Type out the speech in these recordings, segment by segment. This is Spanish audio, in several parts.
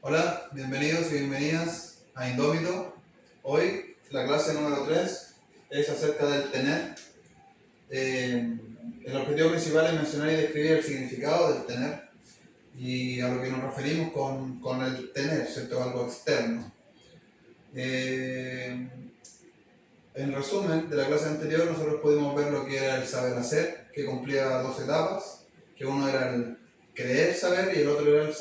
Hola, bienvenidos y bienvenidas a Indómito. Hoy la clase número 3 es acerca del tener. El objetivo principal es mencionar y describir el significado del tener y a lo que nos referimos con el tener, ¿cierto? Algo externo. En resumen, de la clase anterior nosotros pudimos ver lo que era el saber hacer, que cumplía dos etapas, que uno era el creer saber y el otro era el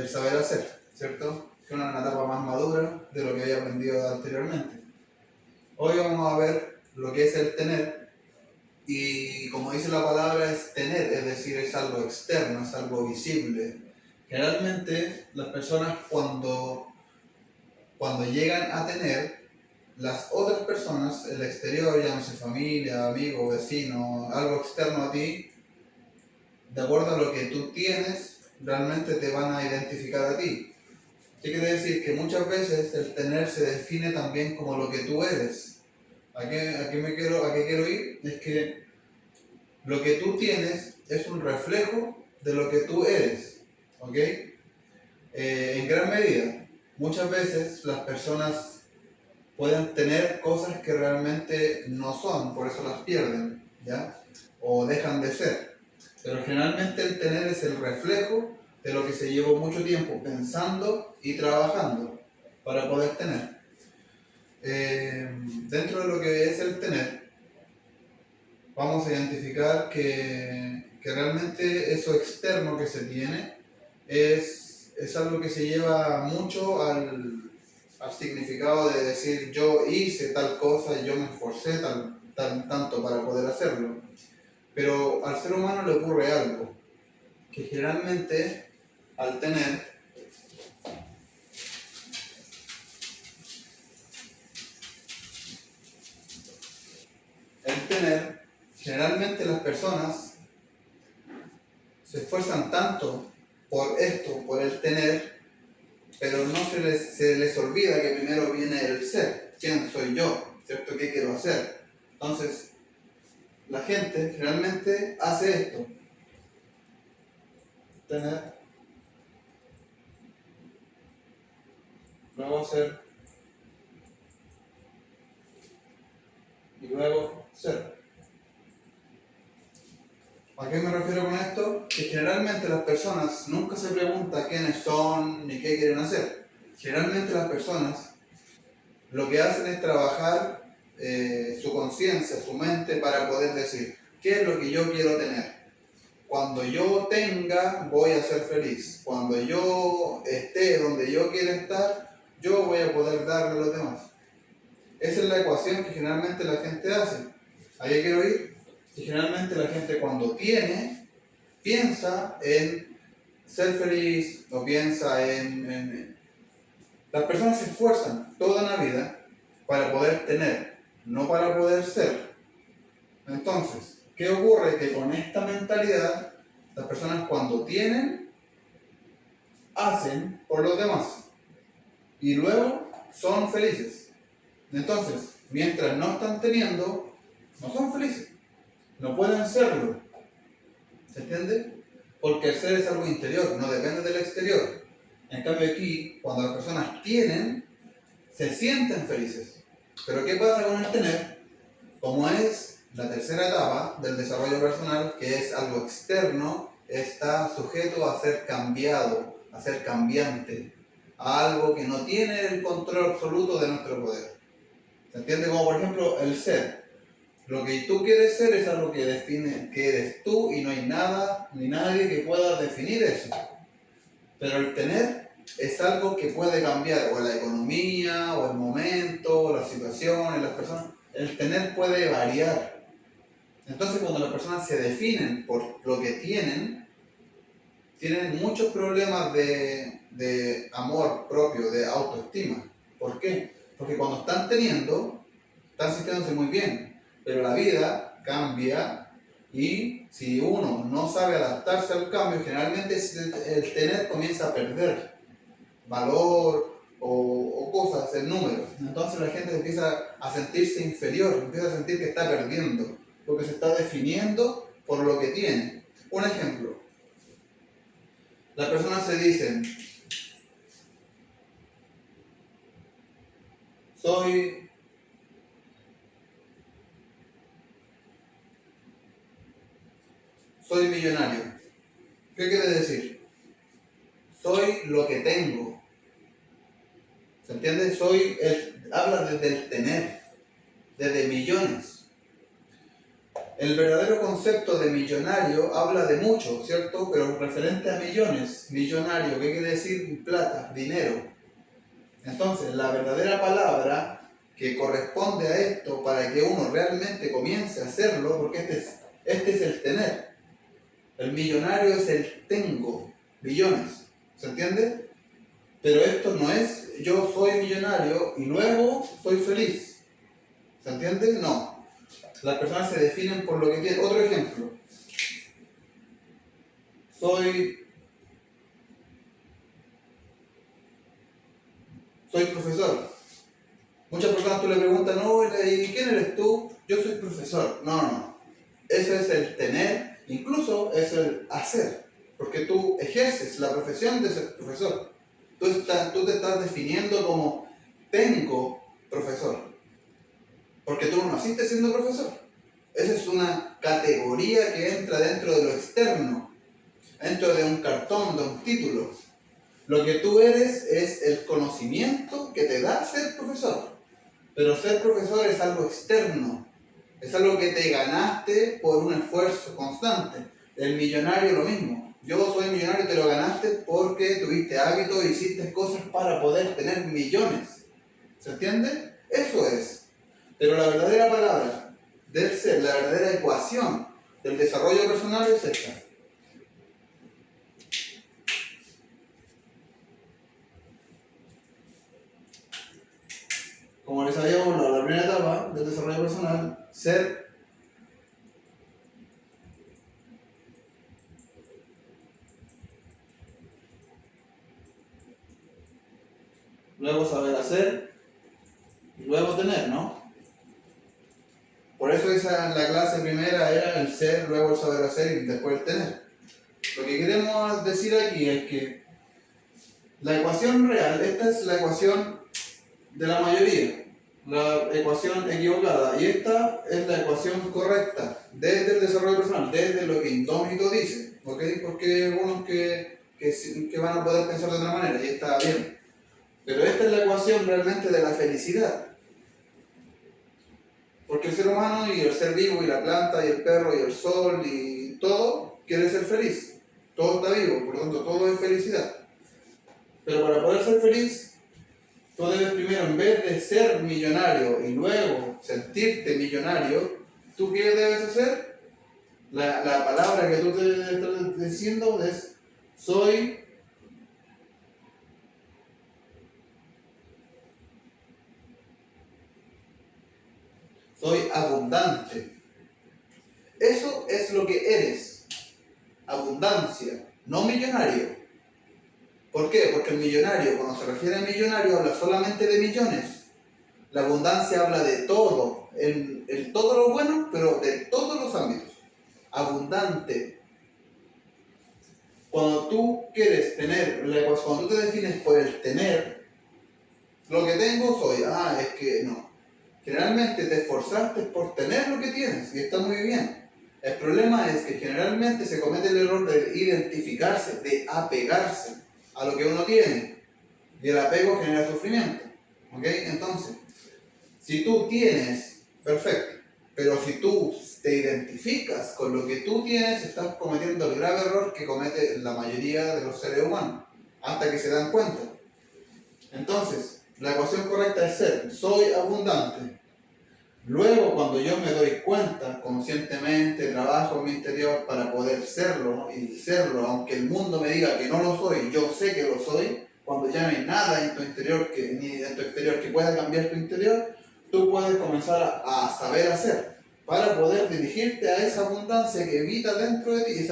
saber hacer, ¿cierto? Que una etapa más madura de lo que había aprendido anteriormente. Hoy vamos a ver lo que es el tener y como dice la palabra es tener, es decir, es algo externo, es algo visible. Generalmente las personas cuando llegan a tener, las otras personas, el exterior, llámese familia, amigo, vecino, algo externo a ti, de acuerdo a lo que tú tienes, realmente te van a identificar a ti. ¿Qué quiere decir? Que muchas veces el tener se define también como lo que tú eres. ¿A qué quiero ir? Es que lo que tú tienes es un reflejo de lo que tú eres. ¿Ok? En gran medida, muchas veces las personas pueden tener cosas que realmente no son, por eso las pierden, ¿ya? O dejan de ser. Pero generalmente el tener es el reflejo de lo que se llevó mucho tiempo pensando y trabajando para poder tener. Dentro de lo que es el tener, vamos a identificar que realmente eso externo que se tiene es algo que se lleva mucho al significado de decir yo hice tal cosa, yo me esforcé tanto para poder hacerlo. Pero al ser humano le ocurre algo, que generalmente al tener, generalmente las personas se esfuerzan tanto por esto, por el tener, pero no se les olvida que primero viene el ser. ¿Quién soy yo? ¿Cierto? ¿Qué quiero hacer? Entonces, la gente generalmente hace esto. Tener, luego hacer y luego ser. ¿A qué me refiero con esto? Que generalmente las personas nunca se preguntan quiénes son ni qué quieren hacer. Generalmente las personas lo que hacen es trabajar su conciencia, su mente para poder decir qué es lo que yo quiero tener. Cuando yo tenga, voy a ser feliz. Cuando yo esté donde yo quiera estar, yo voy a poder darle a los demás. Esa es la ecuación que generalmente la gente hace. ¿A qué quiero ir? Que generalmente la gente cuando tiene, piensa en ser feliz o piensa en... Las personas se esfuerzan toda la vida para poder tener, no para poder ser. Entonces, ¿qué ocurre? Que con esta mentalidad, las personas cuando tienen, hacen por los demás y luego son felices. Entonces, mientras no están teniendo, no son felices, no pueden serlo. ¿Se entiende? Porque el ser es algo interior, no depende del exterior. En cambio aquí, cuando las personas tienen, se sienten felices. Pero ¿qué pasa con el tener? Como es la tercera etapa del desarrollo personal, que es algo externo, está sujeto a ser cambiado, a ser cambiante, a algo que no tiene el control absoluto de nuestro poder. ¿Se entiende? Como por ejemplo el ser. Lo que tú quieres ser es algo que define que eres tú y no hay nada ni nadie que pueda definir eso. Pero el tener es algo que puede cambiar, o la economía, o el momento, o la situación, las personas. El tener puede variar. Entonces cuando las personas se definen por lo que tienen muchos problemas de amor propio, de autoestima. ¿Por qué? Porque cuando están teniendo, están sintiéndose muy bien, pero la vida cambia y si uno no sabe adaptarse al cambio, generalmente el tener comienza a perder valor o cosas, el número. Entonces la gente empieza a sentirse inferior, empieza a sentir que está perdiendo, porque se está definiendo por lo que tiene. Un ejemplo, las personas se dicen, soy millonario. ¿Qué quiere decir? Soy lo que tengo. ¿Se entiende? Habla desde el tener, desde millones. El verdadero concepto de millonario habla de mucho, ¿cierto? Pero referente a millones, millonario, ¿qué quiere decir? Plata, dinero. Entonces, la verdadera palabra que corresponde a esto para que uno realmente comience a hacerlo, porque este es el tener. El millonario es el tengo, millones. ¿Se entiende? Pero esto no es yo soy millonario y luego soy feliz. ¿Se entiende? No. Las personas se definen por lo que tienen. Otro ejemplo. Soy profesor. Muchas personas tú le preguntan, no, ¿y quién eres tú? Yo soy profesor. No. Eso es el tener, incluso es el hacer. Porque tú ejerces la profesión de ser profesor. Tú te estás definiendo como tengo profesor. Porque tú no naciste siendo profesor. Esa es una categoría que entra dentro de lo externo, dentro de un cartón, de un título. Lo que tú eres es el conocimiento que te da ser profesor. Pero ser profesor es algo externo. Es algo que te ganaste por un esfuerzo constante. El millonario lo mismo. Yo soy millonario y te lo ganaste porque tuviste hábito e hiciste cosas para poder tener millones. ¿Se entiende? Eso es. Pero la verdadera palabra del ser, la verdadera ecuación del desarrollo personal es esta. Como les habíamos hablado, la primera etapa del desarrollo personal, ser. Luego saber hacer, y luego tener, ¿no? Por eso la clase primera era el ser, luego el saber hacer y después el tener. Lo que queremos decir aquí es que la ecuación real, esta es la ecuación de la mayoría, la ecuación equivocada, y esta es la ecuación correcta desde el desarrollo personal, desde lo que Indómito dice, ¿ok? Porque hay algunos que van a poder pensar de otra manera y está bien. Pero esta es la ecuación realmente de la felicidad. Porque el ser humano y el ser vivo y la planta y el perro y el sol y todo quiere ser feliz. Todo está vivo, por lo tanto todo es felicidad. Pero para poder ser feliz, tú debes primero, en vez de ser millonario y luego sentirte millonario, ¿tú qué debes hacer? La palabra que tú te estás diciendo es soy abundante. Eso es lo que eres. Abundancia, no millonario. ¿Por qué? Porque el millonario, cuando se refiere a millonario, habla solamente de millones. La abundancia habla de todo, en todo lo bueno, pero de todos los ámbitos. Abundante. Cuando tú quieres tener, cuando tú te defines por el tener, lo que tengo soy, es que no. Generalmente te esforzaste por tener lo que tienes y está muy bien. El problema es que generalmente se comete el error de identificarse, de apegarse a lo que uno tiene. Y el apego genera sufrimiento. ¿Ok? Entonces, si tú tienes, perfecto. Pero si tú te identificas con lo que tú tienes, estás cometiendo el grave error que comete la mayoría de los seres humanos, hasta que se dan cuenta. Entonces, la ecuación correcta es ser, soy abundante. Luego, cuando yo me doy cuenta, conscientemente, trabajo en mi interior para poder serlo, y serlo, aunque el mundo me diga que no lo soy, yo sé que lo soy, cuando ya no hay nada en tu interior, ni en tu exterior que pueda cambiar tu interior, tú puedes comenzar a saber hacer, para poder dirigirte a esa abundancia que habita dentro de ti,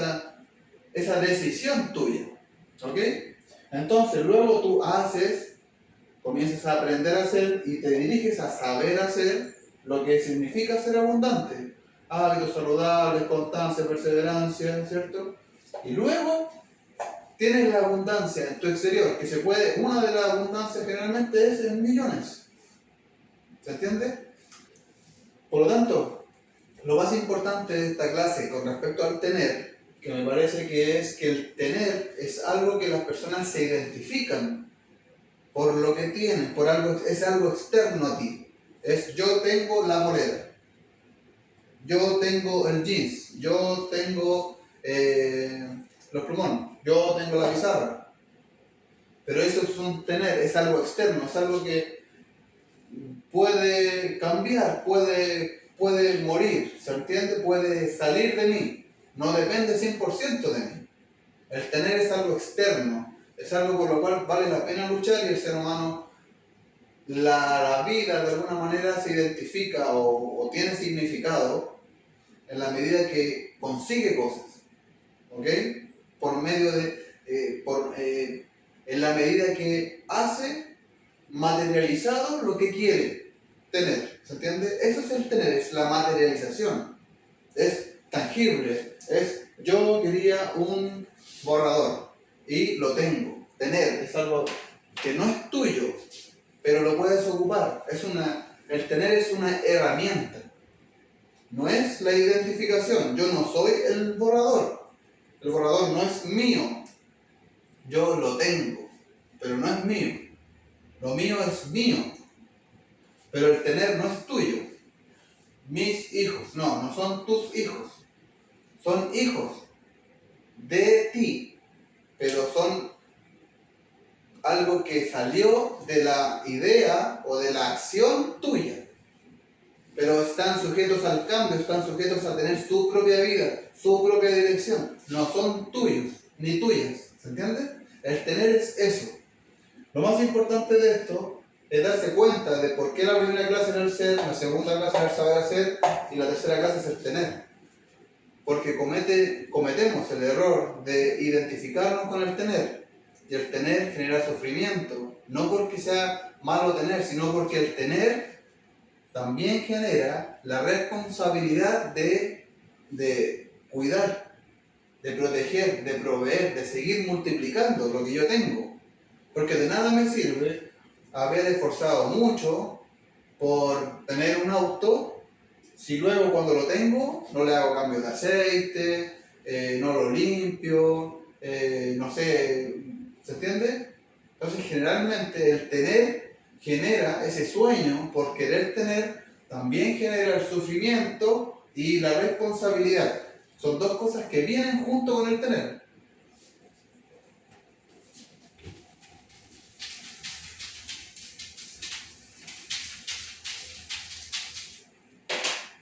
esa decisión tuya. ¿Ok? Entonces, luego tú comienzas a aprender a hacer y te diriges a saber hacer lo que significa ser abundante. Hábitos saludables, constancia, perseverancia, ¿cierto? Y luego tienes la abundancia en tu exterior, que una de las abundancias generalmente es en millones. ¿Se entiende? Por lo tanto, lo más importante de esta clase con respecto al tener, que me parece que es que el tener es algo que las personas se identifican por lo que tienen, por algo, es algo externo a ti. Es yo tengo la moneda, yo tengo el jeans, yo tengo los plumones, yo tengo la pizarra. Pero eso es un tener, es algo externo, es algo que puede cambiar, puede morir, ¿se entiende? Puede salir de mí, no depende 100% de mí. El tener es algo externo, es algo por lo cual vale la pena luchar y el ser humano, la vida de alguna manera se identifica o tiene significado en la medida que consigue cosas, ¿ok? Por medio de, en la medida que hace materializado lo que quiere tener, ¿se entiende? Eso es el tener, es la materialización, es tangible, es yo quería un borrador y lo tengo. Tener es algo que no es tuyo, pero lo puedes ocupar. El tener es una herramienta, no es la identificación. Yo no soy el borrador no es mío, yo lo tengo, pero no es mío. Lo mío es mío, pero el tener no es tuyo. Mis hijos, no son tus hijos, son hijos de ti, pero son algo que salió de la idea o de la acción tuya. Pero están sujetos al cambio, están sujetos a tener su propia vida, su propia dirección. No son tuyos, ni tuyas, ¿se entiende? El tener es eso. Lo más importante de esto es darse cuenta de por qué la primera clase era el ser, la segunda clase era el saber hacer y la tercera clase es el tener. Porque cometemos el error de identificarnos con el tener. Y el tener genera sufrimiento. No porque sea malo tener, sino porque el tener también genera la responsabilidad de cuidar, de proteger, de proveer, de seguir multiplicando lo que yo tengo. Porque de nada me sirve haber esforzado mucho por tener un auto si luego cuando lo tengo no le hago cambio de aceite, no lo limpio, no sé, ¿se entiende? Entonces generalmente el tener genera ese sueño por querer tener, también genera el sufrimiento y la responsabilidad. Son dos cosas que vienen junto con el tener.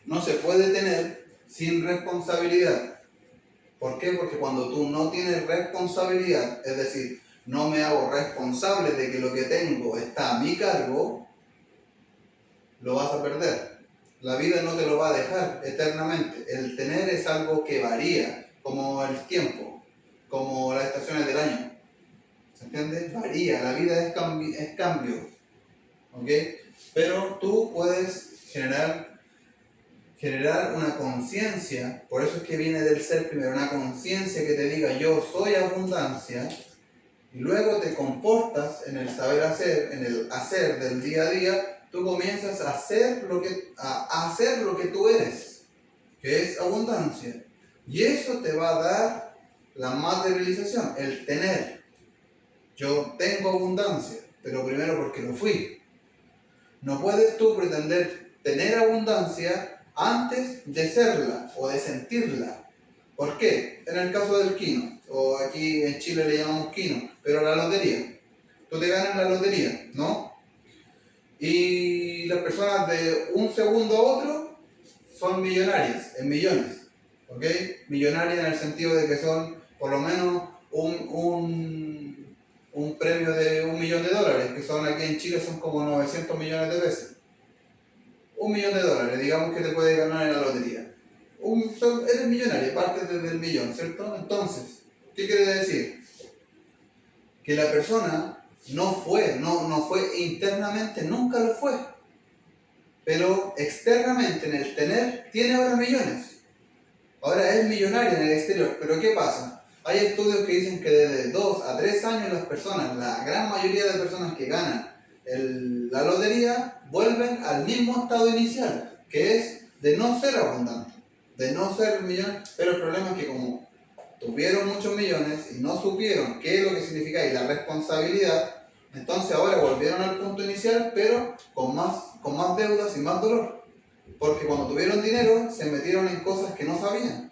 No se puede tener sin responsabilidad. ¿Por qué? Porque cuando tú no tienes responsabilidad, es decir, no me hago responsable de que lo que tengo está a mi cargo, lo vas a perder. La vida no te lo va a dejar eternamente. El tener es algo que varía, como el tiempo, como las estaciones del año. ¿Se entiende? Varía, la vida es cambio. ¿Ok? Pero tú puedes generar una conciencia, por eso es que viene del ser primero, una conciencia que te diga yo soy abundancia, y luego te comportas en el saber hacer, en el hacer del día a día, tú comienzas a hacer lo que tú eres, que es abundancia, y eso te va a dar la materialización, el tener. Yo tengo abundancia, pero primero porque lo fui. No puedes tú pretender tener abundancia antes de serla o de sentirla. ¿Por qué? En el caso del quino, o aquí en Chile le llamamos quino, pero la lotería. Tú te ganas la lotería, ¿no? Y las personas de un segundo a otro son millonarias, en millones. ¿Ok? Millonarias en el sentido de que son por lo menos un premio de $1.000.000, que son aquí en Chile son como 900 millones de pesos. $1.000.000, digamos que te puedes ganar en la lotería. Eres millonario, partes desde el millón, ¿cierto? Entonces, ¿qué quiere decir? Que la persona no fue internamente, nunca lo fue. Pero externamente, en el tener, tiene ahora millones. Ahora es millonario en el exterior, pero ¿qué pasa? Hay estudios que dicen que desde 2 a 3 años las personas, la gran mayoría de personas que ganan la lotería, vuelven al mismo estado inicial, que es de no ser abundante, de no ser millonario. Pero el problema es que como tuvieron muchos millones y no supieron qué es lo que significa y la responsabilidad, entonces ahora volvieron al punto inicial, pero con más deudas y más dolor. Porque cuando tuvieron dinero se metieron en cosas que no sabían.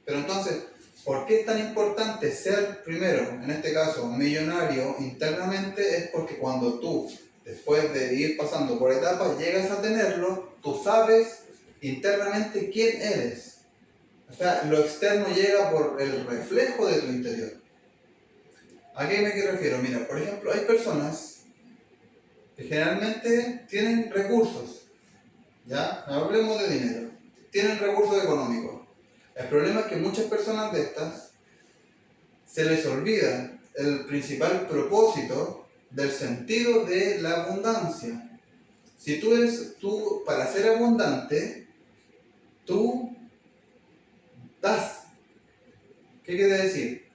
Pero entonces, ¿por qué es tan importante ser primero, en este caso, millonario internamente? Es porque cuando tú, después de ir pasando por etapas, llegas a tenerlo, tú sabes internamente quién eres. O sea, lo externo llega por el reflejo de tu interior. ¿A qué me refiero? Mira, por ejemplo, hay personas que generalmente tienen recursos, ¿ya? Hablemos de dinero. Tienen recursos económicos. El problema es que muchas personas de estas se les olvida el principal propósito del sentido de la abundancia. Si tú para ser abundante, tú das. ¿Qué quiere decir?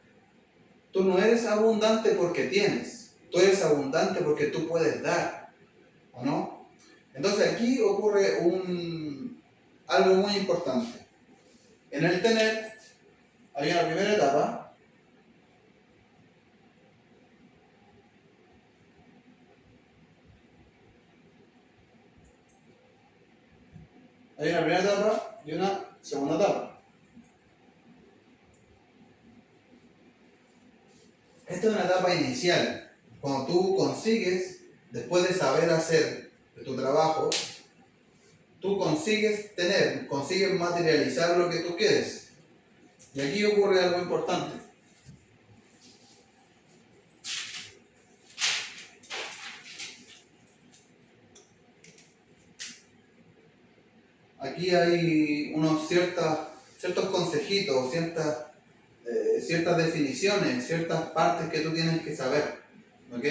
Tú no eres abundante porque tienes, tú eres abundante porque tú puedes dar, ¿o no? Entonces aquí ocurre algo muy importante. En el tener hay una primera etapa. Hay una primera etapa y una segunda etapa. Esta es una etapa inicial, cuando tú consigues, después de saber hacer de tu trabajo, tú consigues materializar lo que tú quieres. Y aquí ocurre algo importante. Aquí hay ciertos consejitos, ciertas definiciones, ciertas partes que tú tienes que saber. ¿Ok?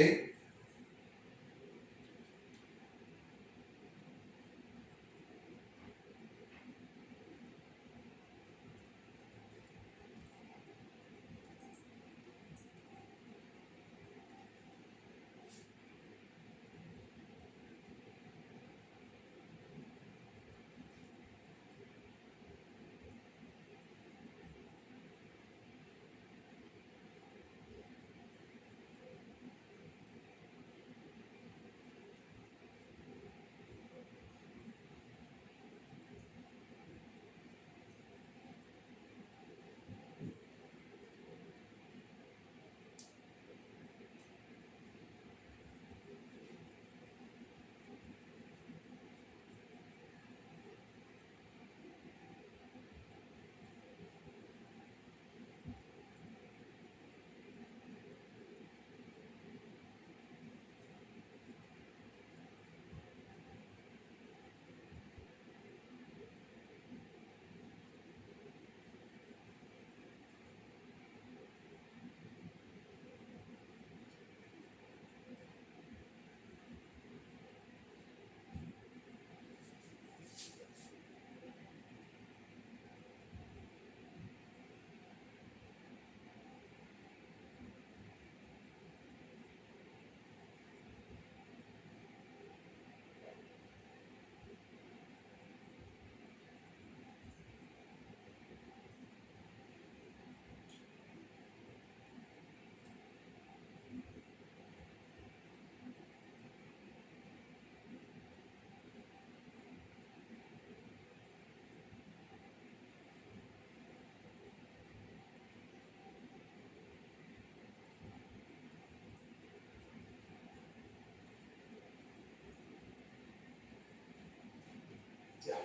Ya.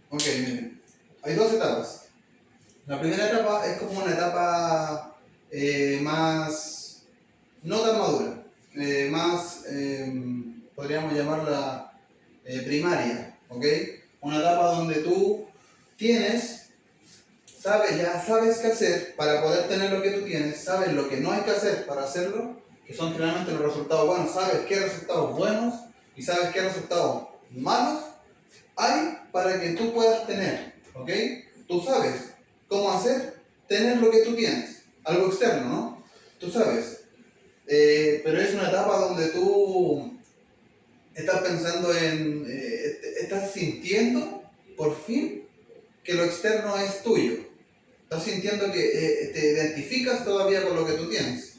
Ok, miren. Hay dos etapas. La primera etapa es como una etapa más, no tan madura, podríamos llamarla primaria, ¿ok? Una etapa donde tú ya sabes qué hacer para poder tener lo que tú tienes, sabes lo que no hay que hacer para hacerlo, que son generalmente los resultados buenos, sabes qué resultados buenos y sabes qué resultados malos hay para que tú puedas tener, ¿ok? Tú sabes cómo hacer tener lo que tú tienes, algo externo, ¿no? Tú sabes. Pero es una etapa donde tú estás pensando estás sintiendo por fin que lo externo es tuyo. Estás sintiendo que te identificas todavía con lo que tú tienes.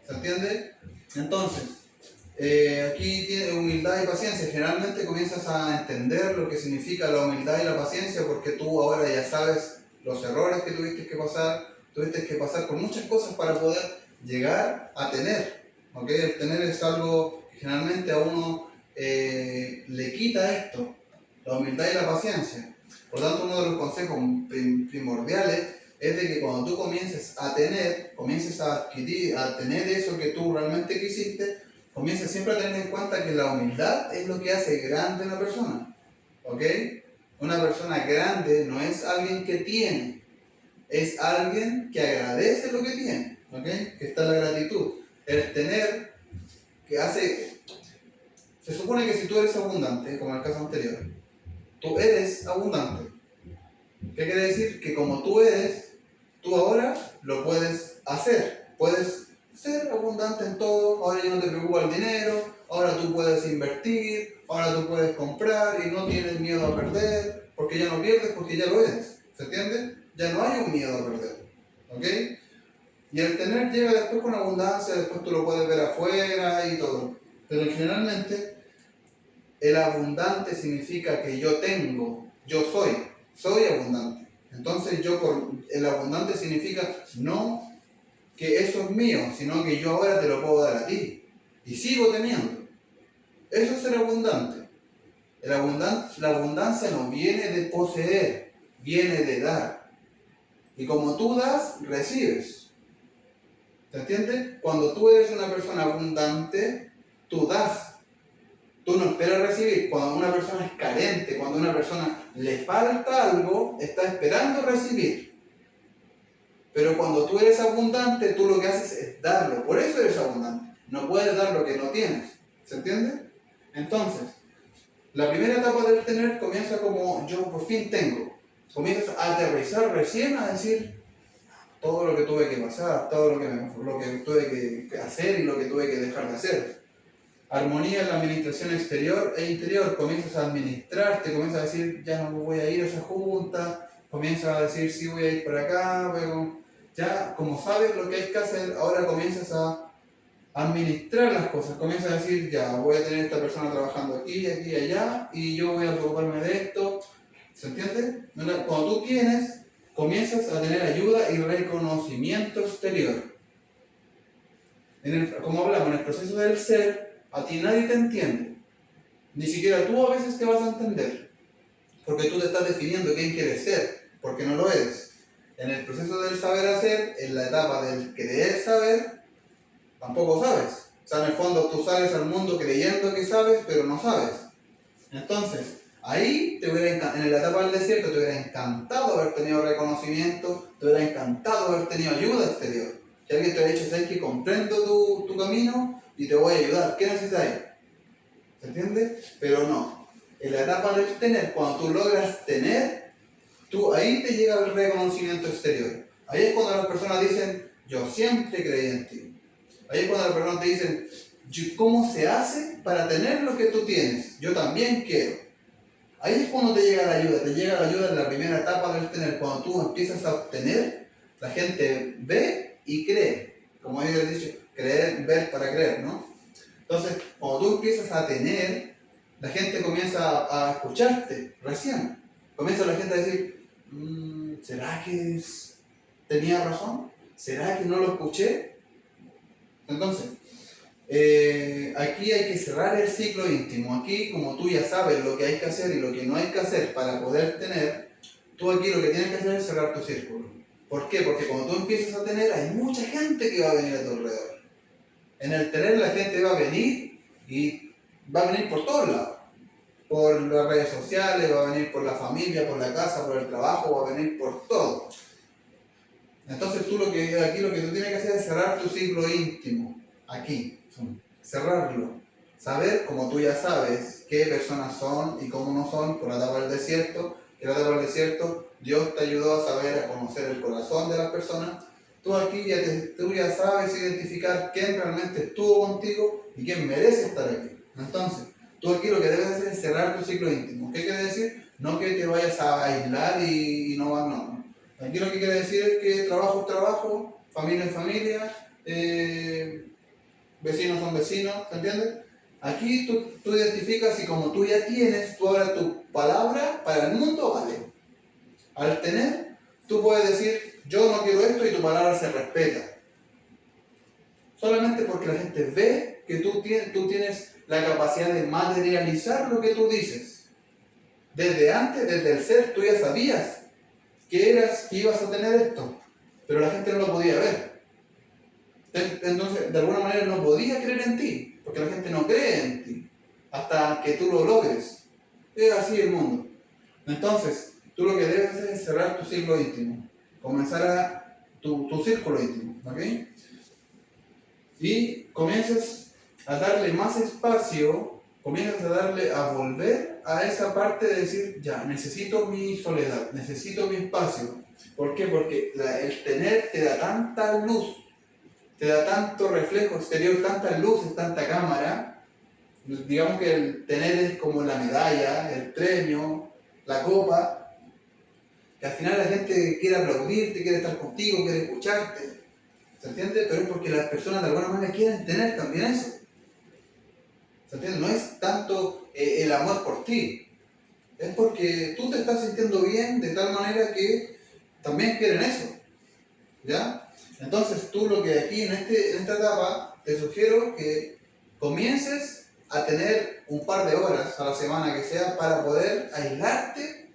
¿Se entiende? Entonces, aquí tiene humildad y paciencia. Generalmente comienzas a entender lo que significa la humildad y la paciencia porque tú ahora ya sabes los errores que tuviste que pasar por muchas cosas para poder llegar a tener. ¿Okay? El tener es algo que generalmente a uno le quita esto, la humildad y la paciencia. Por tanto, uno de los consejos primordiales es de que cuando tú comiences a adquirir, a tener eso que tú realmente quisiste, comiences siempre a tener en cuenta que la humildad es lo que hace grande a una persona. ¿Ok? Una persona grande no es alguien que tiene, es alguien que agradece lo que tiene. ¿Ok? Que está la gratitud. El tener, que hace... Se supone que si tú eres abundante, como en el caso anterior, tú eres abundante. ¿Qué quiere decir? Que como tú eres, tú ahora lo puedes hacer. Puedes ser abundante en todo. Ahora ya no te preocupa el dinero. Ahora tú puedes invertir. Ahora tú puedes comprar y no tienes miedo a perder. Porque ya no pierdes, porque ya lo eres. ¿Se entiende? Ya no hay un miedo a perder. ¿Ok? Y el tener llega después con abundancia. Después tú lo puedes ver afuera y todo. Pero generalmente el abundante significa que yo tengo, yo soy abundante. Entonces el abundante significa no que eso es mío, sino que yo ahora te lo puedo dar a ti. Y sigo teniendo. Eso es ser abundante. La abundancia no viene de poseer, viene de dar. Y como tú das, recibes. ¿Se entiende? Cuando tú eres una persona abundante, tú das. Tú no esperas recibir. Cuando una persona es carente, cuando a una persona le falta algo, está esperando recibir. Pero cuando tú eres abundante, tú lo que haces es darlo. Por eso eres abundante. No puedes dar lo que no tienes. ¿Se entiende? Entonces, la primera etapa del tener comienza como yo por fin tengo. Comienzas a aterrizar recién a decir todo lo que tuve que pasar, todo lo que tuve que hacer y lo que tuve que dejar de hacer. Armonía en la administración exterior e interior. Comienzas a administrarte, comienzas a decir, ya no voy a ir a esa junta, comienzas a decir, sí voy a ir para acá, pero ya como sabes lo que hay que hacer, ahora comienzas a administrar las cosas, comienzas a decir, ya voy a tener esta persona trabajando aquí, aquí, allá, y yo voy a preocuparme de esto. ¿Se entiende? Cuando tú tienes, comienzas a tener ayuda y reconocimiento exterior. Como hablamos, en el proceso del ser, a ti nadie te entiende. Ni siquiera tú a veces te vas a entender. Porque tú te estás definiendo quién quieres ser, porque no lo eres. En el proceso del saber hacer, en la etapa del querer saber, tampoco sabes. O sea, en el fondo tú sales al mundo creyendo que sabes, pero no sabes. Entonces, ahí en la etapa del desierto te hubiera encantado haber tenido reconocimiento, te hubiera encantado haber tenido ayuda exterior. Que alguien te hubiera dicho, sabes que comprendo tu camino y te voy a ayudar. ¿Qué necesitas ahí? ¿Se entiende? Pero no. En la etapa del tener, cuando tú logras tener, ahí te llega el reconocimiento exterior. Ahí es cuando las personas dicen, yo siempre creí en ti. Ahí es cuando las personas te dicen, ¿cómo se hace para tener lo que tú tienes? Yo también quiero. Ahí es cuando te llega la ayuda en la primera etapa del tener. Cuando tú empiezas a obtener, la gente ve y cree. Como yo les he dicho, ver para creer, ¿no? Entonces, cuando tú empiezas a tener, la gente comienza a escucharte recién. Comienza la gente a decir, ¿será que tenía razón? ¿Será que no lo escuché? Entonces, aquí hay que cerrar el ciclo íntimo. Aquí, como tú ya sabes lo que hay que hacer y lo que no hay que hacer para poder tener, tú aquí lo que tienes que hacer es cerrar tu círculo. ¿Por qué? Porque cuando tú empiezas a tener, hay mucha gente que va a venir a tu alrededor. En el tener, la gente va a venir y va a venir por todos lados. Por las redes sociales, va a venir por la familia, por la casa, por el trabajo, va a venir por todo. Entonces aquí lo que tú tienes que hacer es cerrar tu ciclo íntimo. Aquí. Cerrarlo. Saber, como tú ya sabes, qué personas son y cómo no son por la etapa del desierto, que la etapa del desierto, Dios te ayudó a saber, a conocer el corazón de las personas. Tú aquí tú ya sabes identificar quién realmente estuvo contigo y quién merece estar aquí. Entonces, tú aquí lo que debes hacer es cerrar tu ciclo íntimo. ¿Qué quiere decir? No que te vayas a aislar y no vas, no. Aquí lo que quiere decir es que trabajo es trabajo, familia es familia, vecinos son vecinos, ¿se entiende? Aquí tú identificas y como tú ya tienes, tú ahora tu palabra para el mundo vale. Al tener, tú puedes decir, yo no quiero esto y tu palabra se respeta. Solamente porque la gente ve que tú tienes la capacidad de materializar lo que tú dices. Desde antes, desde el ser, tú ya sabías que ibas a tener esto, pero la gente no lo podía ver. Entonces, de alguna manera no podía creer en ti, porque la gente no cree en ti, hasta que tú lo logres. Es así el mundo. Entonces, tú lo que debes hacer es cerrar tu ciclo íntimo, comenzar tu círculo íntimo, ¿ok? Y comienzas a darle más espacio, comienzas a volver a esa parte de decir, ya, necesito mi soledad, necesito mi espacio. ¿Por qué? Porque el tener te da tanta luz, te da tanto reflejo exterior, tantas luces, tanta cámara. Digamos que el tener es como la medalla, el premio, la copa, que al final la gente quiere aplaudirte, quiere estar contigo, quiere escucharte. ¿Se entiende? Pero es porque las personas de alguna manera quieren tener también eso. ¿Se entiende? No es tanto el amor por ti, es porque tú te estás sintiendo bien de tal manera que también quieren eso. ¿Ya? Entonces tú lo que aquí en esta etapa te sugiero que comiences a tener un par de horas a la semana que sea para poder aislarte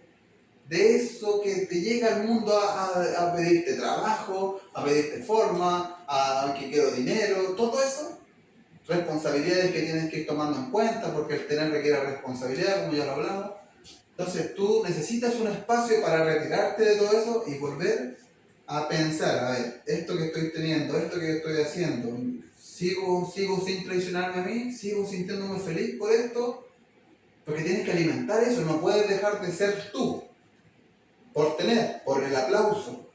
de eso que te llega al mundo a pedirte trabajo, a pedirte forma, a que quiero dinero, todo eso, responsabilidades que tienes que ir tomando en cuenta porque el tener requiere responsabilidad, como ya lo hablamos. Entonces tú necesitas un espacio para retirarte de todo eso y volver a pensar, a ver, esto que estoy teniendo, esto que estoy haciendo, sigo sin traicionarme a mí, sigo sintiéndome feliz por esto, porque tienes que alimentar eso, no puedes dejar de ser tú, por tener, por el aplauso.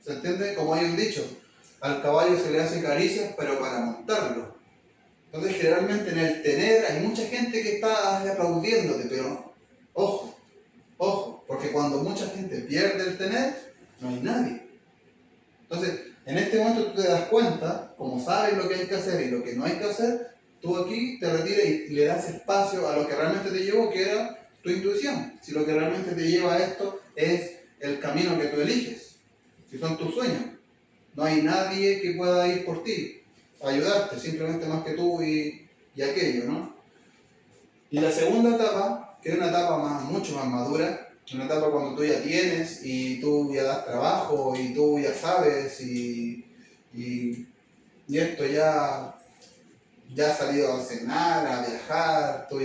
¿Se entiende? Como hay un dicho, al caballo se le hace caricias, pero para montarlo. Entonces generalmente en el tener hay mucha gente que está aplaudiéndote, pero ojo, porque cuando mucha gente pierde el tener, no hay nadie. Entonces, en este momento tú te das cuenta, como sabes lo que hay que hacer y lo que no hay que hacer, tú aquí te retiras y le das espacio a lo que realmente te llevó, que era tu intuición. Si lo que realmente te lleva a esto es el camino que tú eliges, si son tus sueños. No hay nadie que pueda ir por ti, a ayudarte, simplemente más que tú y aquello, ¿no? Y la segunda etapa, que es una etapa mucho más madura, una etapa cuando tú ya tienes y tú ya das trabajo y tú ya sabes y esto ya has salido a cenar, a viajar, tú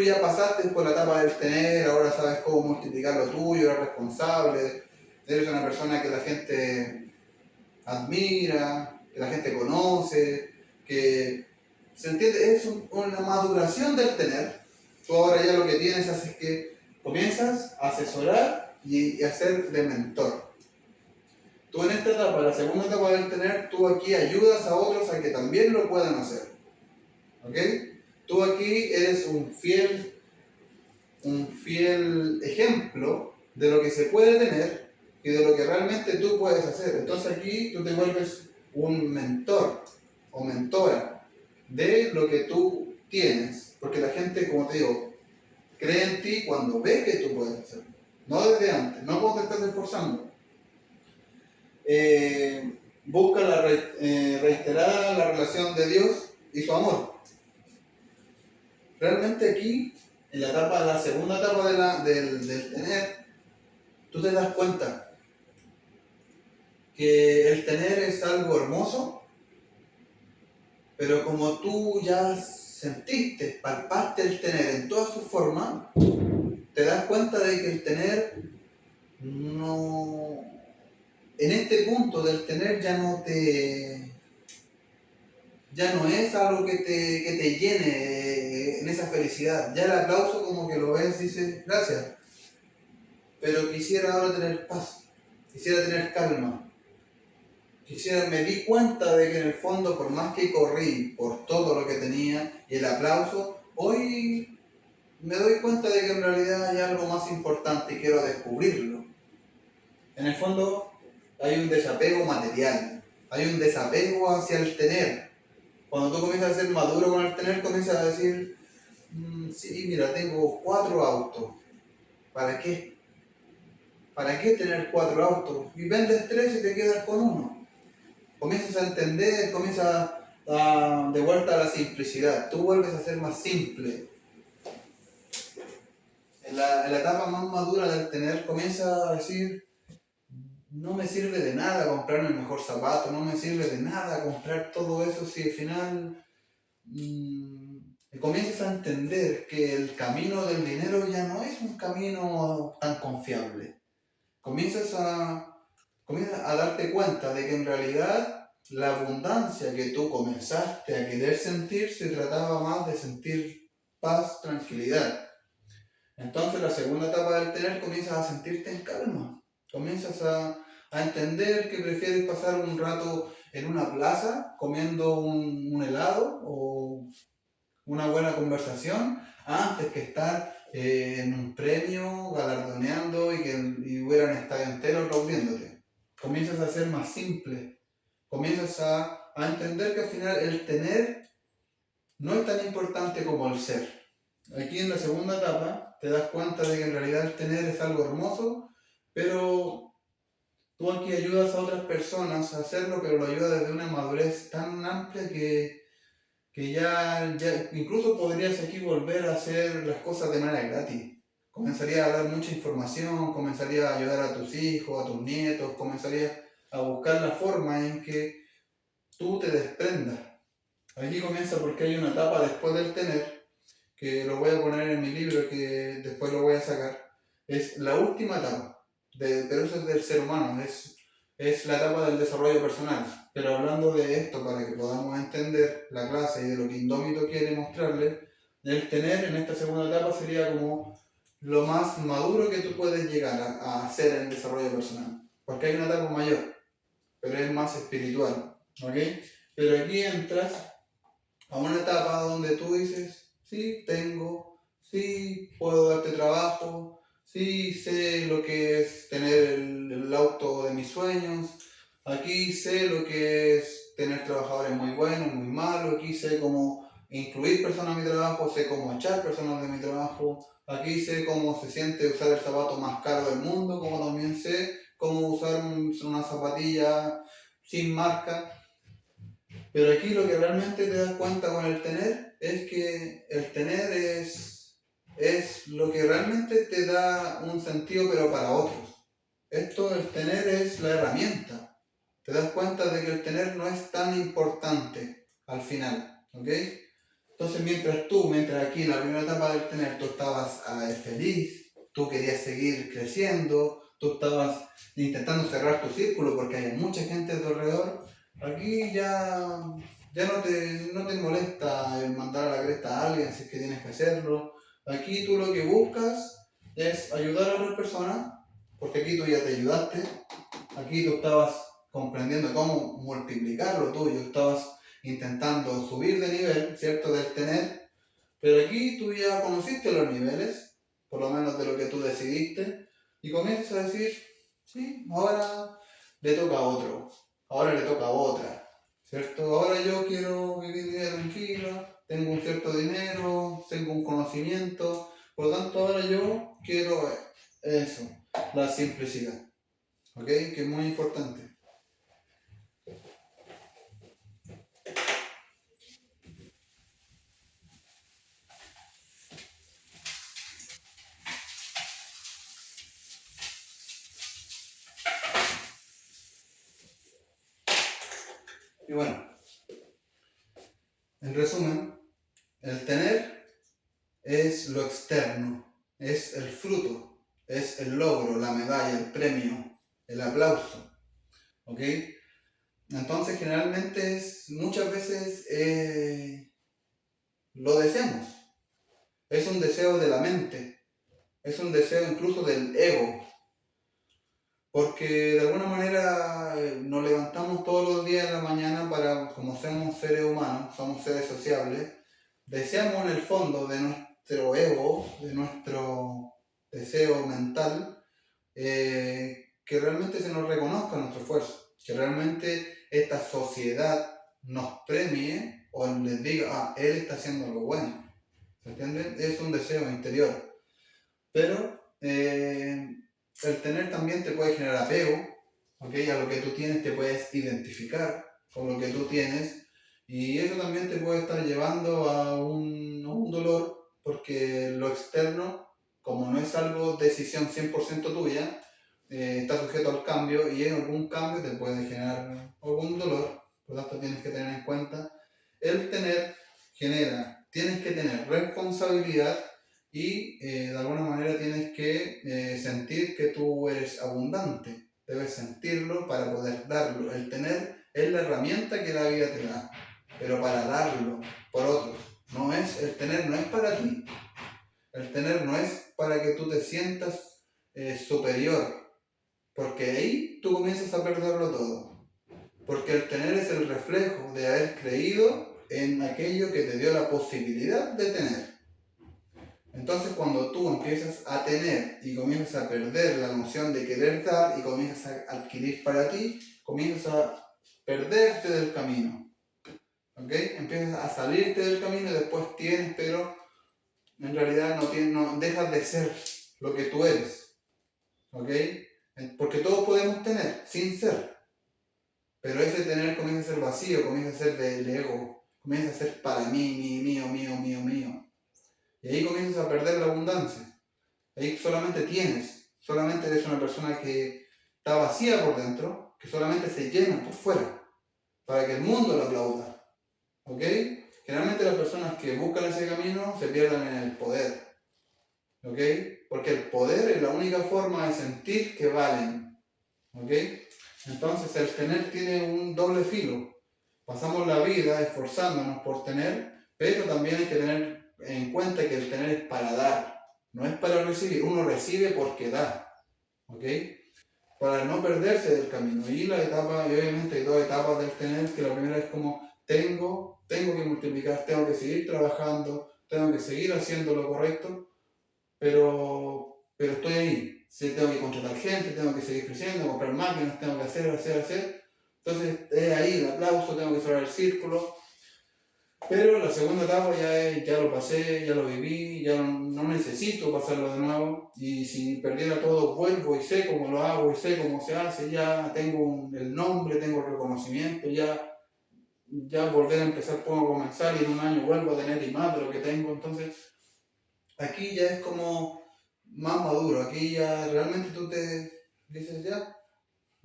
ya pasaste por la etapa del tener, ahora sabes cómo multiplicar lo tuyo, eres responsable, eres una persona que la gente admira, que la gente conoce, que se entiende, es una maduración del tener. Tú ahora ya lo que tienes es que comienzas a asesorar y a ser de mentor. Tú en esta etapa, la segunda etapa del tener, tú aquí ayudas a otros a que también lo puedan hacer. ¿Ok? Tú aquí eres un fiel ejemplo de lo que se puede tener y de lo que realmente tú puedes hacer. Entonces aquí tú te vuelves un mentor o mentora de lo que tú tienes. Porque la gente, como te digo, cree en ti cuando ve que tú puedes hacerlo. No desde antes, no cuando te estás esforzando. Busca reiterar la relación de Dios y su amor. Realmente aquí, en la segunda etapa del tener, tú te das cuenta que el tener es algo hermoso, pero como tú ya sentiste, palpaste el tener en toda su forma, te das cuenta de que el tener no... En este punto del tener ya no es algo que te llene en esa felicidad. Ya el aplauso como que lo ves y dices, gracias. pero quisiera ahora tener paz, quisiera tener calma. Me di cuenta de que en el fondo, por más que corrí por todo lo que tenía y el aplauso, hoy me doy cuenta de que en realidad hay algo más importante y quiero descubrirlo. En el fondo hay un desapego material, hay un desapego hacia el tener. Cuando tú comienzas a ser maduro con el tener, comienzas a decir, sí, mira, tengo 4 autos, ¿para qué? ¿Para qué tener 4 autos? Y vendes 3 y te quedas con uno. Comienzas a entender, comienzas de vuelta a la simplicidad. Tú vuelves a ser más simple. En la etapa más madura del tener, comienzas a decir, no me sirve de nada comprarme el mejor zapato, no me sirve de nada comprar todo eso si al final comienzas a entender que el camino del dinero ya no es un camino tan confiable. Comienzas a darte cuenta de que en realidad la abundancia que tú comenzaste a querer sentir se trataba más de sentir paz, tranquilidad. Entonces la segunda etapa del tener comienzas a sentirte en calma, comienzas a entender que prefieres pasar un rato en una plaza comiendo un helado o una buena conversación antes que estar en un premio galardoneando y hubiera un estadio entero aplaudiéndote. Comienzas a ser más simple, comienzas a entender que al final el tener no es tan importante como el ser. Aquí en la segunda etapa te das cuenta de que en realidad el tener es algo hermoso, pero tú aquí ayudas a otras personas a hacerlo, pero lo ayudas desde una madurez tan amplia que ya incluso podrías aquí volver a hacer las cosas de manera gratis. Comenzarías a dar mucha información, comenzarías a ayudar a tus hijos, a tus nietos, comenzarías a buscar la forma en que tú te desprendas. Aquí comienza porque hay una etapa después del tener, que lo voy a poner en mi libro, que después lo voy a sacar. Es la última etapa, pero eso es del ser humano, es la etapa del desarrollo personal. Pero hablando de esto, para que podamos entender la clase y de lo que Indómito quiere mostrarle, el tener en esta segunda etapa sería como lo más maduro que tú puedes llegar a hacer en el desarrollo personal. Porque hay una etapa mayor, pero es más espiritual. ¿Ok? Pero aquí entras a una etapa donde tú dices, sí, sí, puedo darte trabajo, sí, sé lo que es tener el auto de mis sueños, aquí sé lo que es tener trabajadores muy buenos, muy malos, aquí sé cómo incluir personas en mi trabajo, sé cómo echar personas de mi trabajo, aquí sé cómo se siente usar el zapato más caro del mundo, como también sé cómo usar una zapatilla sin marca. Pero aquí lo que realmente te das cuenta con el tener es que el tener es lo que realmente te da un sentido, pero para otros. Esto, el tener es la herramienta. Te das cuenta de que el tener no es tan importante al final, ¿ok? Entonces, mientras aquí en la primera etapa del tener tú estabas feliz, tú querías seguir creciendo, tú estabas intentando cerrar tu círculo porque hay mucha gente a tu alrededor, aquí ya no te molesta el mandar a la cresta a alguien si es que tienes que hacerlo. Aquí tú lo que buscas es ayudar a otras personas, porque aquí tú ya te ayudaste, aquí tú estabas comprendiendo cómo multiplicar lo tuyo, estabas intentando subir de nivel, ¿cierto? Del tener, pero aquí tú ya conociste los niveles, por lo menos de lo que tú decidiste, y comienzas a decir, sí, ahora le toca a otro, ahora le toca a otra, ¿cierto? Ahora yo quiero vivir vida tranquila, tengo un cierto dinero, tengo un conocimiento, por lo tanto ahora yo quiero eso, la simplicidad, ¿ok? Que es muy importante. Y bueno, en resumen, el tener es lo externo, es el fruto, es el logro, la medalla, el premio, el aplauso, ¿ok? Entonces generalmente muchas veces lo deseamos, es un deseo de la mente, es un deseo incluso del ego, porque de alguna manera nos levantamos todos los días en la mañana para, como somos seres humanos, somos seres sociables, deseamos en el fondo de nuestro ego, de nuestro deseo mental, que realmente se nos reconozca nuestro esfuerzo, que realmente esta sociedad nos premie o les diga, él está haciendo algo bueno. ¿Se entiende? Es un deseo interior. Pero el tener también te puede generar apego, ¿okay? A lo que tú tienes te puedes identificar con lo que tú tienes y eso también te puede estar llevando a un dolor porque lo externo, como no es algo decisión 100% tuya, está sujeto al cambio y en algún cambio te puede generar algún dolor, por lo tanto tienes que tener en cuenta el tener tienes que tener responsabilidad y de alguna manera tienes que sentir que tú eres abundante. Debes sentirlo para poder darlo. El tener es la herramienta que la vida te da, pero para darlo por otros. El tener no es para ti. El tener no es para que tú te sientas superior, porque ahí tú comienzas a perderlo todo. Porque el tener es el reflejo de haber creído en aquello que te dio la posibilidad de tener. Entonces cuando tú empiezas a tener y comienzas a perder la noción de querer dar y comienzas a adquirir para ti, comienzas a perderte del camino. ¿Ok? Empiezas a salirte del camino y después tienes, pero en realidad no dejas de ser lo que tú eres. ¿Ok? Porque todos podemos tener sin ser. Pero ese tener comienza a ser vacío, comienza a ser del ego, comienza a ser para mí, mío. Y ahí comienzas a perder la abundancia. Ahí solamente eres una persona que está vacía por dentro, que solamente se llena por fuera, para que el mundo lo aplauda. ¿Ok? Generalmente las personas que buscan ese camino se pierden en el poder. ¿Ok? Porque el poder es la única forma de sentir que valen. ¿Ok? Entonces el tener tiene un doble filo. Pasamos la vida esforzándonos por tener, pero también hay que tener en cuenta que el tener es para dar, no es para recibir. Uno recibe porque da, ¿ok? Para no perderse del camino. Y la etapa, y obviamente hay dos etapas del tener, que la primera es como tengo que multiplicar, tengo que seguir trabajando, tengo que seguir haciendo lo correcto, pero estoy ahí. Sí, tengo que contratar gente, tengo que seguir creciendo, comprar máquinas, tengo que hacer. Entonces es ahí el aplauso, tengo que cerrar el círculo. Pero la segunda etapa ya lo pasé, ya lo viví, ya no necesito pasarlo de nuevo. Y si perdiera todo, vuelvo y sé cómo lo hago y sé cómo se hace. Ya tengo el nombre, tengo el reconocimiento, ya volver a empezar puedo comenzar y en un año vuelvo a tener y más de lo que tengo. Entonces aquí ya es como más maduro, aquí ya realmente tú te dices ya,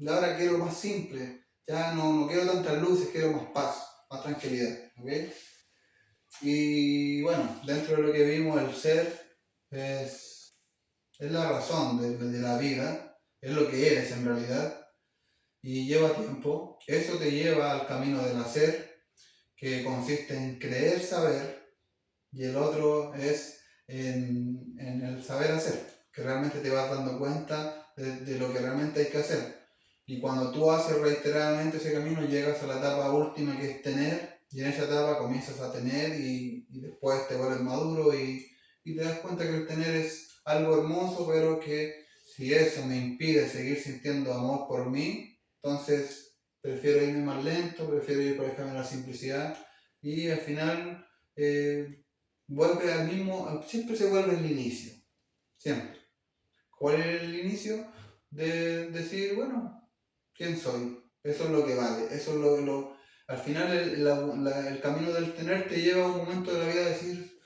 ahora quiero más simple, ya no quiero tantas luces, quiero más paz, más tranquilidad, ¿ok? Y bueno, dentro de lo que vimos, el ser es la razón de la vida, es lo que eres en realidad, y lleva tiempo. Eso te lleva al camino del hacer, que consiste en creer saber, y el otro es en el saber hacer, que realmente te vas dando cuenta de lo que realmente hay que hacer. Y cuando tú haces reiteradamente ese camino, llegas a la etapa última que es tener, y en esa etapa comienzas a tener y después te vuelves maduro y te das cuenta que el tener es algo hermoso, pero que si eso me impide seguir sintiendo amor por mí, entonces prefiero irme más lento, prefiero ir por el camino de la simplicidad y al final vuelve al mismo, siempre se vuelve el inicio, siempre. ¿Cuál es el inicio? De decir, bueno, ¿quién soy? Eso es lo que vale, eso es al final el camino del tener te lleva a un momento de la vida a decir,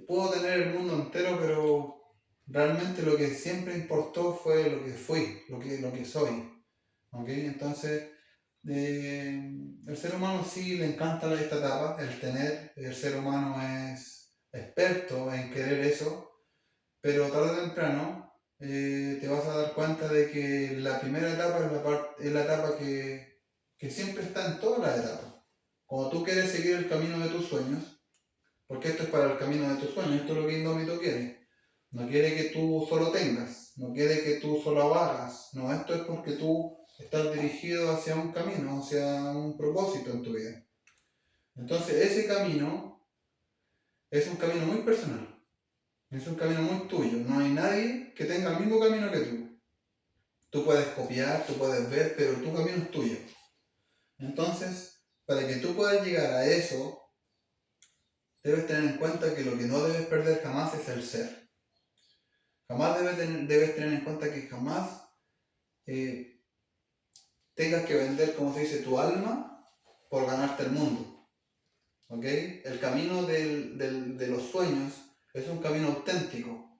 puedo tener el mundo entero, pero realmente lo que siempre importó fue lo que fui, lo que soy. ¿Ok? Entonces, el ser humano sí le encanta esta etapa, el tener, el ser humano es experto en querer eso, pero tarde o temprano te vas a dar cuenta de que la primera etapa es la etapa que siempre está en todas las etapas. Cuando tú quieres seguir el camino de tus sueños, porque esto es para el camino de tus sueños, esto es lo que Indómito quiere. No quiere que tú solo tengas, no quiere que tú solo hagas, no, esto es porque tú estás dirigido hacia un camino, hacia un propósito en tu vida. Entonces ese camino es un camino muy personal, es un camino muy tuyo, no hay nadie que tenga el mismo camino que tú. Tú puedes copiar, tú puedes ver, pero tu camino es tuyo. Entonces, para que tú puedas llegar a eso, debes tener en cuenta que lo que no debes perder jamás es el ser. Jamás debes tener en cuenta que jamás tengas que vender, como se dice, tu alma por ganarte el mundo. ¿Ok? El camino de los sueños es un camino auténtico.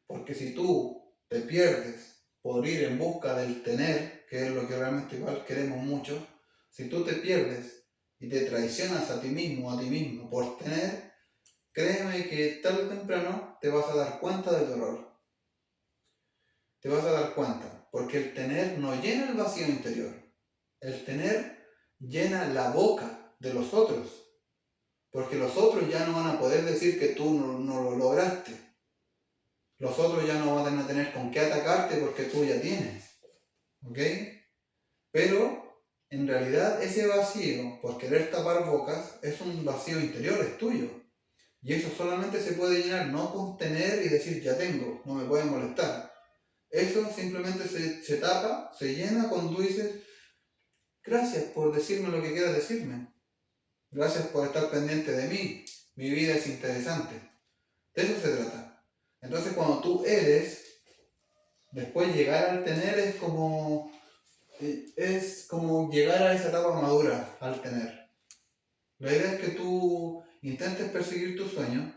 Porque si tú te pierdes por ir en busca del tener, que es lo que realmente igual queremos mucho, si tú te pierdes y te traicionas a ti mismo por tener, créeme que tarde o temprano te vas a dar cuenta de tu error. Te vas a dar cuenta, porque el tener no llena el vacío interior. El tener llena la boca de los otros, porque los otros ya no van a poder decir que tú no lo lograste. Los otros ya no van a tener con qué atacarte porque tú ya tienes. ¿Ok? Pero en realidad ese vacío, por querer tapar bocas, es un vacío interior, es tuyo. Y eso solamente se puede llenar no con tener y decir ya tengo, no me pueden molestar. Eso simplemente se tapa, se llena cuando tú dices gracias por decirme lo que quieras decirme. Gracias por estar pendiente de mí. Mi vida es interesante. De eso se trata. Entonces cuando tú eres, después llegar al tener es como llegar a esa etapa madura al tener. La idea es que tú intentes perseguir tus sueños,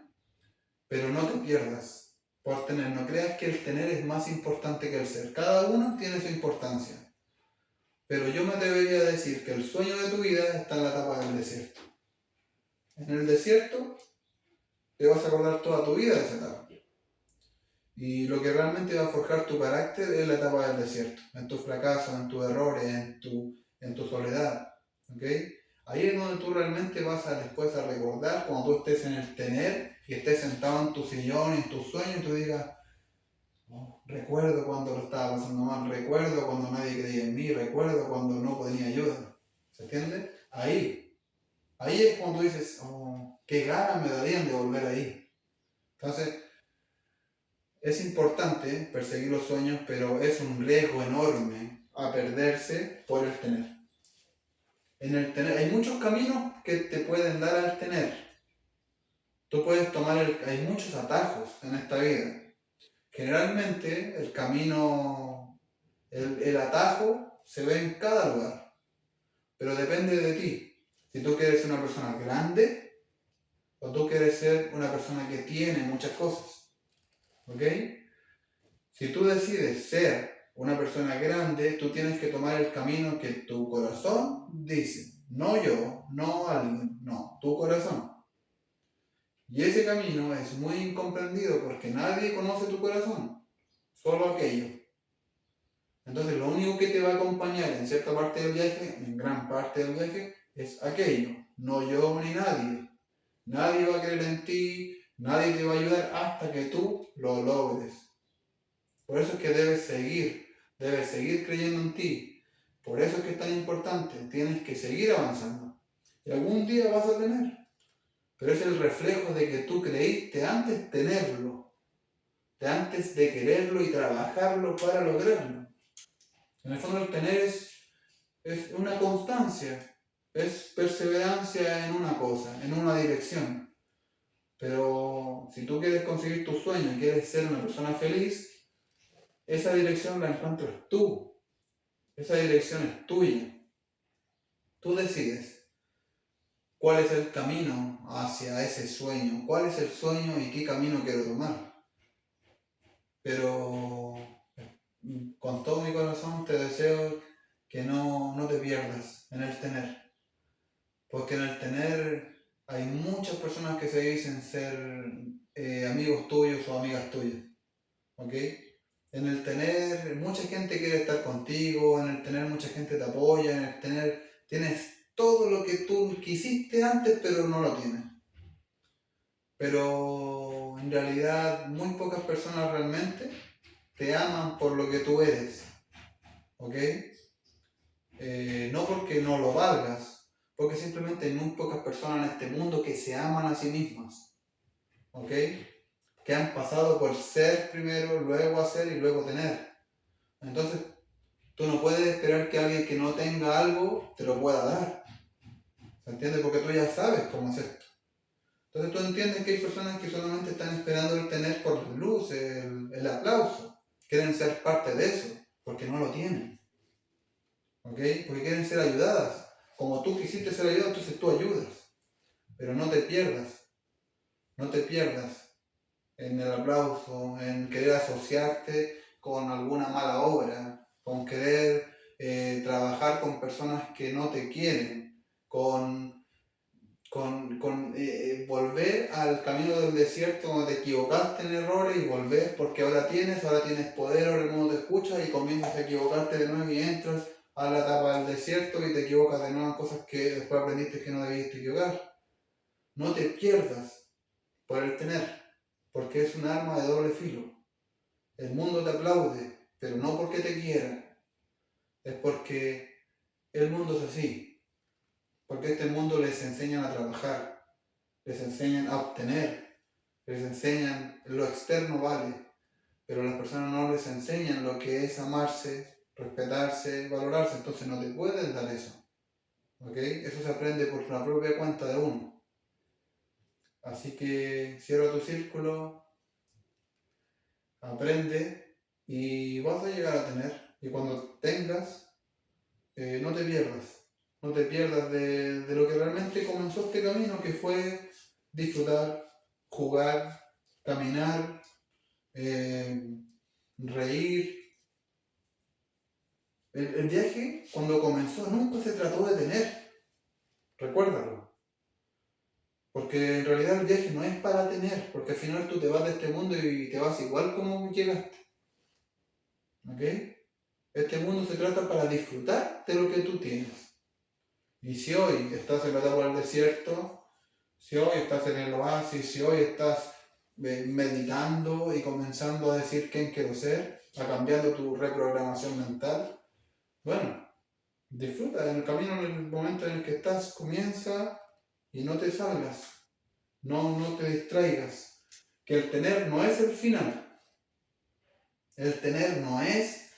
pero no te pierdas por tener. No creas que el tener es más importante que el ser. Cada uno tiene su importancia. Pero yo me debería decir que el sueño de tu vida está en la etapa del desierto. En el desierto te vas a acordar toda tu vida de esa etapa. Y lo que realmente va a forjar tu carácter es la etapa del desierto, en tus fracasos, en tus errores, en tu soledad. ¿Okay? Ahí es donde tú realmente vas a después a recordar cuando tú estés en el tener y estés sentado en tu sillón, en tus sueños, y tú digas, oh, recuerdo cuando lo estaba pasando mal, recuerdo cuando nadie creía en mí, recuerdo cuando no tenía ayuda. ¿Se entiende? Ahí es cuando tú dices, oh, qué ganas me darían de volver ahí. Entonces, es importante perseguir los sueños, pero es un riesgo enorme a perderse por el tener. En el tener hay muchos caminos que te pueden dar al tener. Tú puedes tomar, hay muchos atajos en esta vida. Generalmente el camino, el atajo se ve en cada lugar, pero depende de ti. Si tú quieres ser una persona grande o tú quieres ser una persona que tiene muchas cosas. ¿Ok? Si tú decides ser una persona grande, tú tienes que tomar el camino que tu corazón dice. No yo, no alguien, no, tu corazón. Y ese camino es muy incomprendido porque nadie conoce tu corazón, solo aquello. Entonces lo único que te va a acompañar en cierta parte del viaje, en gran parte del viaje, es aquello, no yo ni nadie. Nadie va a creer en ti, nadie te va a ayudar hasta que tú lo logres. Por eso es que debes seguir creyendo en ti. Por eso es que es tan importante, tienes que seguir avanzando. Y algún día vas a tener. Pero es el reflejo de que tú creíste antes tenerlo, de antes de quererlo y trabajarlo para lograrlo. En el fondo el tener es una constancia, es perseverancia en una cosa, en una dirección. Pero si tú quieres conseguir tu sueño y quieres ser una persona feliz, esa dirección la encuentras tú. Esa dirección es tuya. Tú decides cuál es el camino hacia ese sueño, cuál es el sueño y qué camino quiero tomar. Pero con todo mi corazón te deseo que no te pierdas en el tener. Porque en el tener hay muchas personas que se dicen ser amigos tuyos o amigas tuyas. ¿Ok? En el tener, mucha gente quiere estar contigo, en el tener mucha gente te apoya, en el tener, tienes todo lo que tú quisiste antes, pero no lo tienes. Pero en realidad muy pocas personas realmente te aman por lo que tú eres, ¿ok? No porque no lo valgas, porque simplemente hay muy pocas personas en este mundo que se aman a sí mismas, ¿ok? Que han pasado por ser primero, luego hacer y luego tener. Entonces, tú no puedes esperar que alguien que no tenga algo te lo pueda dar. ¿Se entiende? Porque tú ya sabes cómo es esto. Entonces tú entiendes que hay personas que solamente están esperando el tener por luz, el aplauso. Quieren ser parte de eso, porque no lo tienen. ¿Ok? Porque quieren ser ayudadas. Como tú quisiste ser ayudada, entonces tú ayudas. Pero no te pierdas. No te pierdas en el aplauso, en querer asociarte con alguna mala obra, con querer trabajar con personas que no te quieren, con volver al camino del desierto donde te equivocaste en errores y volver porque ahora tienes poder, ahora el mundo te escucha y comienzas a equivocarte de nuevo y entras a la etapa del desierto y te equivocas de nuevo en cosas que después aprendiste que no debiste equivocar. No te pierdas por el tener, porque es un arma de doble filo. El mundo te aplaude, pero no porque te quiera, es porque el mundo es así, porque este mundo les enseñan a trabajar, les enseñan a obtener, les enseñan lo externo vale, pero a las personas no les enseñan lo que es amarse, respetarse, valorarse, entonces no te pueden dar eso. ¿Ok? Eso se aprende por la propia cuenta de uno. Así que cierra tu círculo, aprende y vas a llegar a tener. Y cuando tengas, no te pierdas. No te pierdas de lo que realmente comenzó este camino, que fue disfrutar, jugar, caminar, reír. El viaje, cuando comenzó, nunca se trató de tener. Recuérdalo. Porque en realidad el viaje no es para tener, porque al final tú te vas de este mundo y te vas igual como llegaste. ¿Ok? Este mundo se trata para disfrutar de lo que tú tienes. Y si hoy estás en la etapa del desierto, si hoy estás en el oasis, si hoy estás meditando y comenzando a decir quién quiero ser, a cambiando tu reprogramación mental, bueno, disfruta en el camino, en el momento en el que estás, comienza y no te salgas, no te distraigas. Que el tener no es el final, el tener no es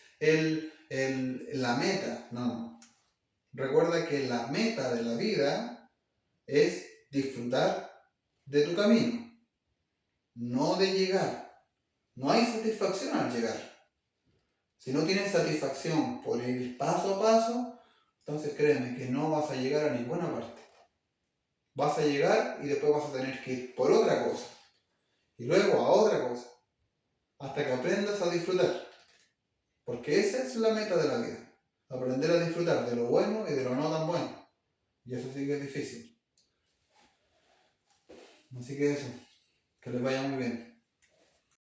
la meta, no. Recuerda que la meta de la vida es disfrutar de tu camino, no de llegar. No hay satisfacción al llegar. Si no tienes satisfacción por ir paso a paso, entonces créeme que no vas a llegar a ninguna parte. Vas a llegar y después vas a tener que ir por otra cosa. Y luego a otra cosa. Hasta que aprendas a disfrutar. Porque esa es la meta de la vida. Aprender a disfrutar de lo bueno y de lo no tan bueno. Y eso sí que es difícil. Así que eso. Que les vaya muy bien.